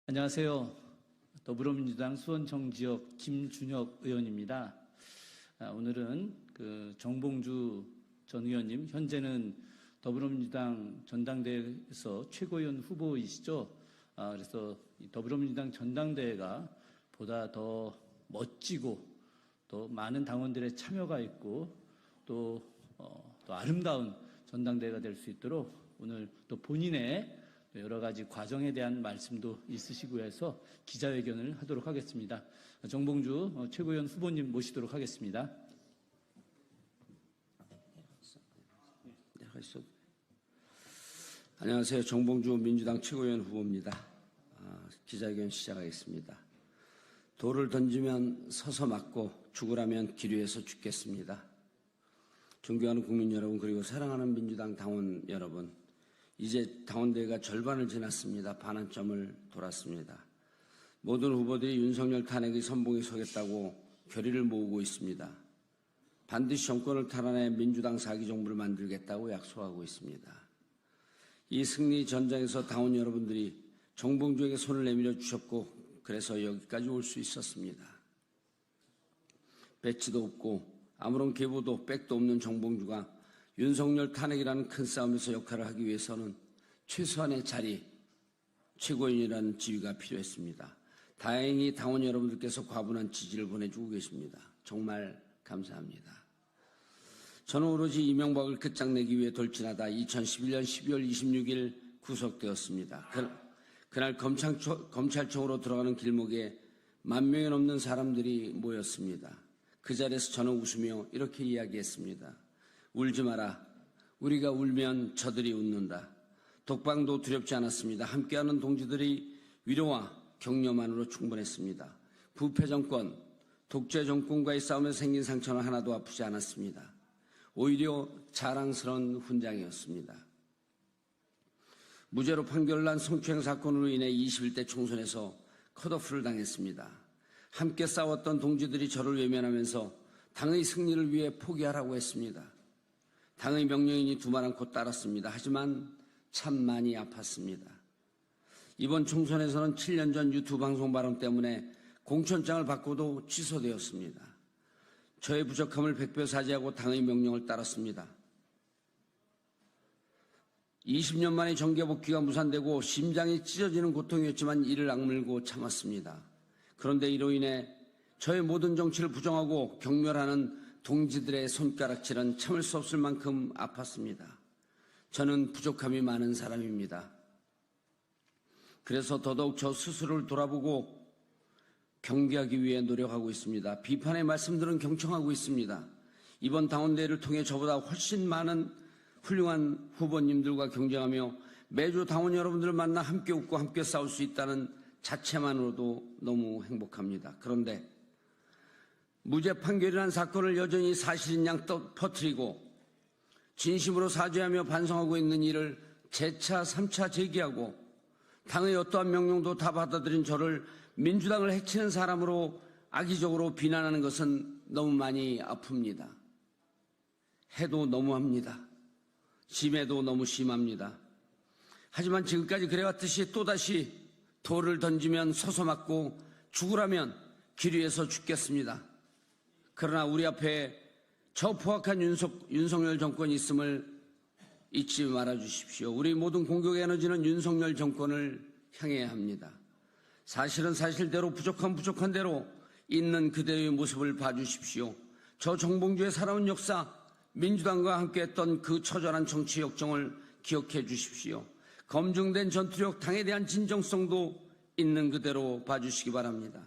안녕하세요. 더불어민주당 수원청지역 김준혁 의원입니다. 오늘은 정봉주 전 의원님, 현재는 더불어민주당 전당대회에서 최고위원 후보이시죠. 그래서 이 더불어민주당 전당대회가 보다 더 멋지고 또 많은 당원들의 참여가 있고 또 아름다운 전당대회가 될 수 있도록 오늘 또 본인의 여러 가지 과정에 대한 말씀도 있으시고 해서 기자회견을 하도록 하겠습니다. 정봉주 최고위원 후보님 모시도록 하겠습니다. 안녕하세요. 정봉주 민주당 최고위원 후보입니다. 기자회견 시작하겠습니다. 돌을 던지면 서서 맞고 죽으라면 길 위에서 죽겠습니다. 존경하는 국민 여러분, 그리고 사랑하는 민주당 당원 여러분, 이제 당원대회가 절반을 지났습니다. 반환점을 돌았습니다. 모든 후보들이 윤석열 탄핵의 선봉에 서겠다고 결의를 모으고 있습니다. 반드시 정권을 탈환해 민주당 4기 정부를 만들겠다고 약속하고 있습니다. 이 승리 전장에서 당원 여러분들이 정봉주에게 손을 내밀어 주셨고, 그래서 여기까지 올 수 있었습니다. 배치도 없고 아무런 계보도 백도 없는 정봉주가 윤석열 탄핵이라는 큰 싸움에서 역할을 하기 위해서는 최소한의 자리, 최고위원이라는 지위가 필요했습니다. 다행히 당원 여러분들께서 과분한 지지를 보내주고 계십니다. 정말 감사합니다. 저는 오로지 이명박을 끝장내기 위해 돌진하다 2011년 12월 26일 구속되었습니다. 그날 검찰청으로 들어가는 길목에 10,000명이 넘는 사람들이 모였습니다. 그 자리에서 저는 웃으며 이렇게 이야기했습니다. 울지 마라. 우리가 울면 저들이 웃는다. 독방도 두렵지 않았습니다. 함께하는 동지들의 위로와 격려만으로 충분했습니다. 부패 정권, 독재 정권과의 싸움에서 생긴 상처는 하나도 아프지 않았습니다. 오히려 자랑스러운 훈장이었습니다. 무죄로 판결난 성추행 사건으로 인해 21대 총선에서 컷오프를 당했습니다. 함께 싸웠던 동지들이 저를 외면하면서 당의 승리를 위해 포기하라고 했습니다. 당의 명령이니 두말 않고 따랐습니다. 하지만 참 많이 아팠습니다. 이번 총선에서는 7년 전 유튜브 방송 발언 때문에 공천장을 받고도 취소되었습니다. 저의 부족함을 백배 사죄하고 당의 명령을 따랐습니다. 20년 만에 정계복귀가 무산되고 심장이 찢어지는 고통이었지만 이를 악물고 참았습니다. 그런데 이로 인해 저의 모든 정치를 부정하고 경멸하는 동지들의 손가락질은 참을 수 없을 만큼 아팠습니다. 저는 부족함이 많은 사람입니다. 그래서 더더욱 저 스스로를 돌아보고 경계하기 위해 노력하고 있습니다. 비판의 말씀들은 경청하고 있습니다. 이번 당원대회를 통해 저보다 훨씬 많은 훌륭한 후보님들과 경쟁하며 매주 당원 여러분들을 만나 함께 웃고 함께 싸울 수 있다는 자체만으로도 너무 행복합니다. 그런데 무죄 판결이라는 사건을 여전히 사실인 양 퍼뜨리고 진심으로 사죄하며 반성하고 있는 일을 재차 3차 제기하고 당의 어떠한 명령도 다 받아들인 저를 민주당을 해치는 사람으로 악의적으로 비난하는 것은 너무 많이 아픕니다. 해도 너무합니다. 심해도 너무 심합니다. 하지만 지금까지 그래왔듯이 또다시 돌을 던지면 서서 맞고 죽으라면 길 위에서 죽겠습니다. 그러나 우리 앞에 저 포악한 윤석열 정권이 있음을 잊지 말아주십시오. 우리 모든 공격의 에너지는 윤석열 정권을 향해야 합니다. 사실은 사실대로, 부족한 대로 있는 그대의 모습을 봐주십시오. 저 정봉주의 살아온 역사, 민주당과 함께했던 그 처절한 정치 역정을 기억해 주십시오. 검증된 전투력, 당에 대한 진정성도 있는 그대로 봐주시기 바랍니다.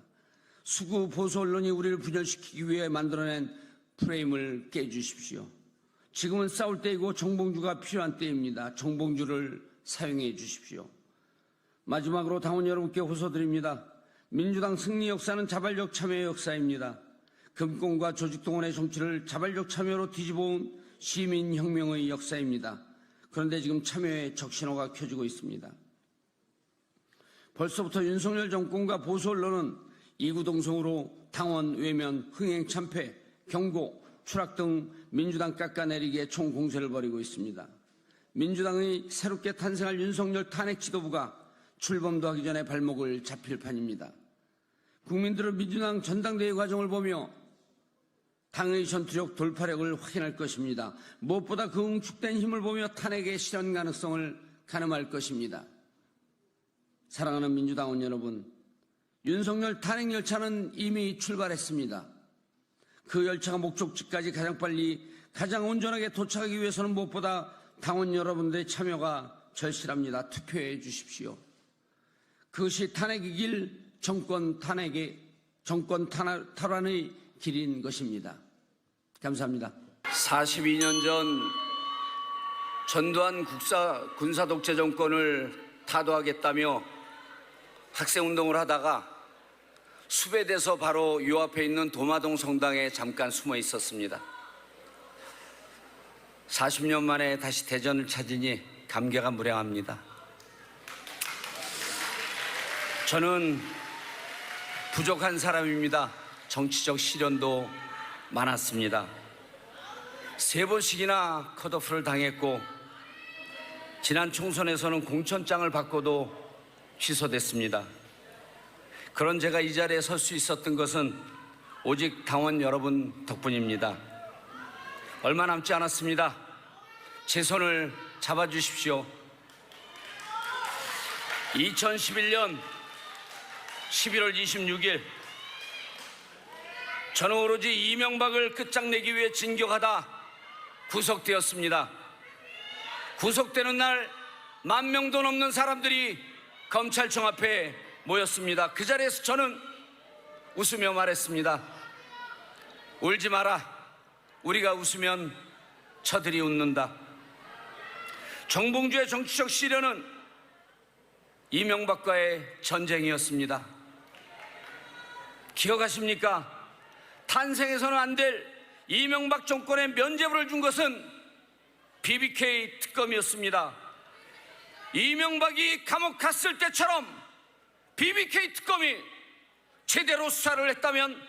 수구 보수 언론이 우리를 분열시키기 위해 만들어낸 프레임을 깨주십시오. 지금은 싸울 때이고 정봉주가 필요한 때입니다. 정봉주를 사용해 주십시오. 마지막으로 당원 여러분께 호소드립니다. 민주당 승리 역사는 자발적 참여의 역사입니다. 금권과 조직동원의 정치를 자발적 참여로 뒤집어온 시민혁명의 역사입니다. 그런데 지금 참여의 적신호가 켜지고 있습니다. 벌써부터 윤석열 정권과 보수 언론은 이구동성으로 당원 외면, 흥행 참패, 경고, 추락 등 민주당 깎아내리기에 총공세를 벌이고 있습니다. 민주당의 새롭게 탄생할 윤석열 탄핵 지도부가 출범도 하기 전에 발목을 잡힐 판입니다. 국민들은 민주당 전당대회 과정을 보며 당의 전투력 돌파력을 확인할 것입니다. 무엇보다 그 응축된 힘을 보며 탄핵의 실현 가능성을 가늠할 것입니다. 사랑하는 민주당원 여러분, 윤석열 탄핵 열차는 이미 출발했습니다. 그 열차가 목적지까지 가장 빨리, 가장 온전하게 도착하기 위해서는 무엇보다 당원 여러분들의 참여가 절실합니다. 투표해 주십시오. 그것이 탄핵의 길, 정권 탈환의 길인 것입니다. 감사합니다. 42년 전 전두환 군사독재 정권을 타도하겠다며 학생운동을 하다가 수배돼서 바로 요 앞에 있는 도마동 성당에 잠깐 숨어 있었습니다. 40년 만에 다시 대전을 찾으니 감개가 무량합니다. 저는 부족한 사람입니다. 정치적 시련도 많았습니다. 3번씩이나 컷오프를 당했고 지난 총선에서는 공천장을 받고도 취소됐습니다. 그런 제가 이 자리에 설 수 있었던 것은 오직 당원 여러분 덕분입니다. 얼마 남지 않았습니다. 제 손을 잡아주십시오. 2011년 11월 26일 저는 오로지 이명박을 끝장내기 위해 진격하다 구속되었습니다. 구속되는 날 10,000명도 넘는 사람들이 검찰청 앞에 모였습니다. 그 자리에서 저는 웃으며 말했습니다. 울지 마라. 우리가 웃으면 저들이 웃는다. 정봉주의 정치적 시련은 이명박과의 전쟁이었습니다. 기억하십니까? 탄생해서는 안 될 이명박 정권에 면죄부를 준 것은 BBK 특검이었습니다. 이명박이 감옥 갔을 때처럼 BBK 특검이 제대로 수사를 했다면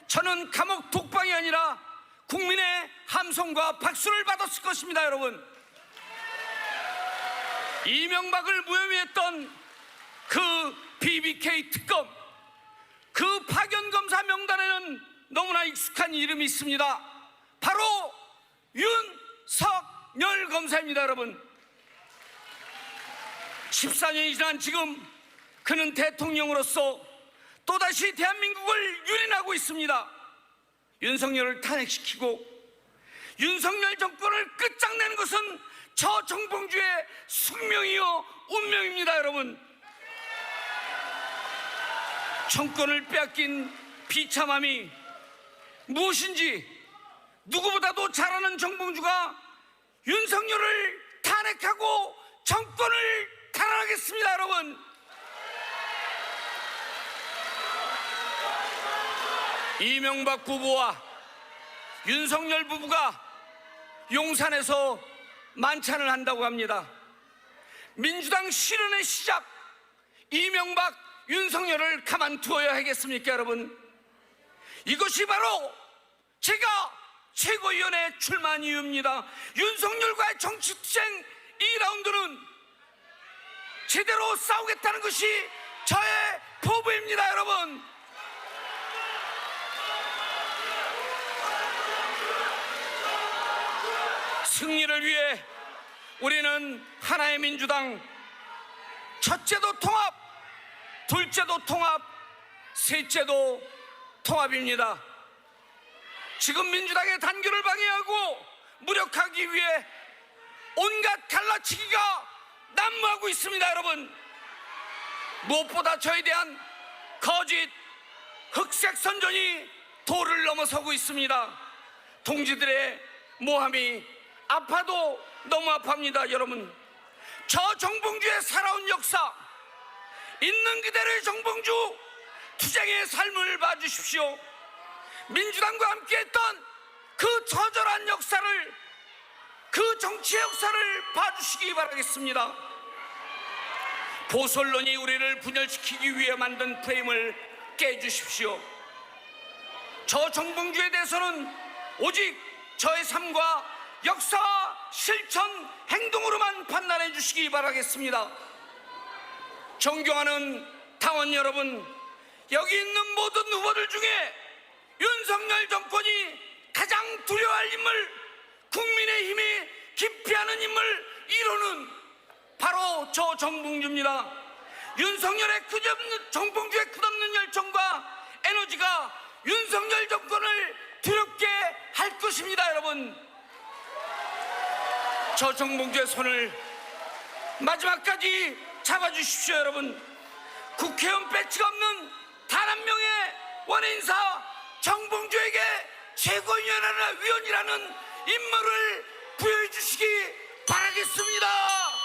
저는 감옥 독방이 아니라 국민의 함성과 박수를 받았을 것입니다. 여러분, 이명박을 무혐의했던 그 BBK 특검, 그 파견검사 명단에는 너무나 익숙한 이름이 있습니다. 바로 윤석열 검사입니다. 여러분, 14년이 지난 지금 그는 대통령으로서 또다시 대한민국을 유린하고 있습니다. 윤석열을 탄핵시키고 윤석열 정권을 끝장내는 것은 저 정봉주의 숙명이요 운명입니다. 여러분, 정권을 빼앗긴 비참함이 무엇인지 누구보다도 잘 아는 정봉주가 윤석열을 탄핵하고 정권을 탈환하겠습니다. 여러분, 이명박 부부와 윤석열 부부가 용산에서 만찬을 한다고 합니다. 민주당 실현의 시작, 이명박, 윤석열을 가만두어야 하겠습니까? 여러분, 이것이 바로 제가 최고위원회 출마한 이유입니다. 윤석열과의 정치투쟁 2라운드는 제대로 싸우겠다는 것이 저의 포부입니다. 여러분, 승리를 위해 우리는 하나의 민주당, 첫째도 통합, 둘째도 통합, 셋째도 통합입니다. 지금 민주당의 단결을 방해하고 무력하기 위해 온갖 갈라치기가 난무하고 있습니다. 여러분, 무엇보다 저에 대한 거짓, 흑색 선전이 도를 넘어서고 있습니다. 동지들의 모함이 아파도 너무 아파합니다. 여러분, 저 정봉주의 살아온 역사, 있는 그대로의 정봉주 투쟁의 삶을 봐주십시오. 민주당과 함께했던 그 처절한 역사를, 그 정치의 역사를 봐주시기 바라겠습니다. 보수 언론이 우리를 분열시키기 위해 만든 프레임을 깨주십시오. 저 정봉주에 대해서는 오직 저의 삶과 역사와 실천, 행동으로만 판단해 주시기 바라겠습니다. 존경하는 당원 여러분, 여기 있는 모든 후보들 중에 윤석열 정권이 가장 두려워할 인물, 국민의힘이 기피하는 인물 1호는 바로 저 정봉주입니다. 윤석열의 정봉주의 끝없는 열정과 에너지가 윤석열 정권을 두렵게 할 것입니다. 여러분, 저 정봉주의 손을 마지막까지 잡아주십시오. 여러분, 국회의원 배치가 없는 단 한 명의 원인사 정봉주에게 최고위원이라는 인물을 부여해 주시기 바라겠습니다.